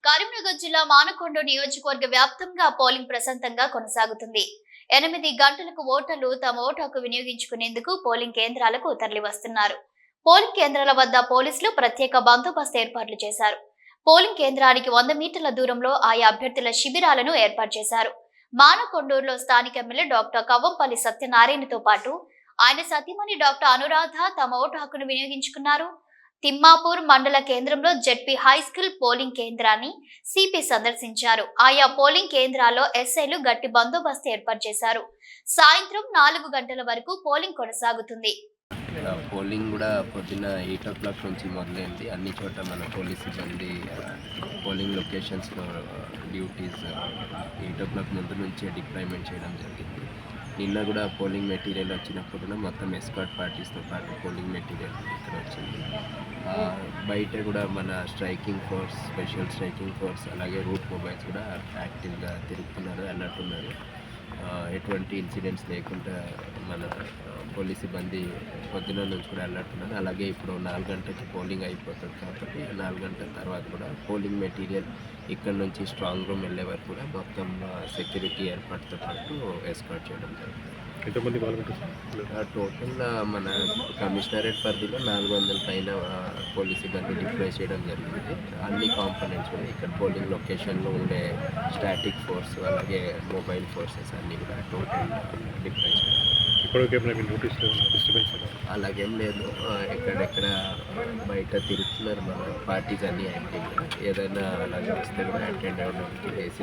కరీంనగర్ జిల్లా మానకొండ నియోజకవర్గ వ్యాప్తంగా పోలింగ్ ప్రశాంతంగా కొనసాగుతుంది. 8 గంటలకు ఓటర్లు తమ ఓటు హక్కు వినియోగించుకునేందుకు పోలింగ్ కేంద్రాలకు తరలివస్తున్నారు. పోలింగ్ కేంద్రాల వద్ద పోలీసులు ప్రత్యేక బందోబస్తు ఏర్పాట్లు చేశారు. పోలింగ్ కేంద్రానికి 100 మీటర్ల దూరంలో ఆయా అభ్యర్థుల శిబిరాలను ఏర్పాటు చేశారు. మానకొండూరులో స్థానిక ఎమ్మెల్యే డాక్టర్ కవ్వంపల్లి సత్యనారాయణతో పాటు ఆయన సతీమణి డాక్టర్ అనురాధ తమ ఓటు హక్కును వినియోగించుకున్నారు. తిమ్మాపూర్ మండల కేంద్రంలో జెడ్పీ హై స్కూల్ పోలింగ్ కేంద్రాన్ని సిపి సందర్శించారు. ఆయా పోలింగ్ కేంద్రాల్లో ఎస్ఐలు గట్టి బందోబస్తు ఏర్పాటు చేశారు. సాయంత్రం 4 గంటల వరకు పోలింగ్ కొనసాగుతుంది. పోలింగ్ కూడా పొద్దున్న 8 o'clock నుంచి మొదలైంది. అన్ని చోట మన పోలీస్ సిబ్బంది పోలింగ్ లొకేషన్స్లో డ్యూటీస్ 8 o'clock ముందు నుంచే డిప్లాయ్మెంట్ చేయడం జరిగింది. నిన్న కూడా పోలింగ్ మెటీరియల్ వచ్చినప్పుడు కూడా మొత్తం ఎస్కాట్ పార్టీస్తో పాటు పోలింగ్ మెటీరియల్ ఇక్కడ వచ్చింది. బయట కూడా మన striking force, special striking force, అలాగే రూట్ మొబైల్స్ కూడా యాక్టివ్గా తిరుగుతున్నారు, అలర్ట్ ఉన్నారు. ఎటువంటి ఇన్సిడెంట్స్ లేకుండా మన పోలీస్ సిబ్బంది పొద్దున నుంచి కూడా అలర్ట్ ఉన్నారు. అలాగే ఇప్పుడు 4 గంటలకి పోలింగ్ అయిపోతుంది కాబట్టి 4 గంటల తర్వాత కూడా పోలింగ్ మెటీరియల్ ఇక్కడ నుంచి స్ట్రాంగ్ రూమ్ వెళ్ళే వరకు కూడా మొత్తం సెక్యూరిటీ ఏర్పాటుతో పాటు ఎస్కార్ట్ చేయడం జరుగుతుంది. ఎంతమంది టోటల్ మన కమిషనరేట్ పరిధిలో 400 పైన పోలీస్ సిబ్బంది డిప్లాయ్ చేయడం జరిగింది. అన్ని కాంపోనెంట్స్ కూడా ఇక్కడ పోలింగ్ లొకేషన్లో ఉండే స్టాటిక్ ఫోర్స్, అలాగే మొబైల్ ఫోర్సెస్ అన్నీ కూడా టోటల్ డిప్లాయ్ చేయడం. అలాగేం లేదు, ఎక్కడెక్కడ బయట తిరుగుతున్నారు మన పార్టీస్ అన్నీ యాక్టివ్గా. ఏదైనా అలాగే వస్తే కూడా అటెండ్ అవ్వడానికి వేసి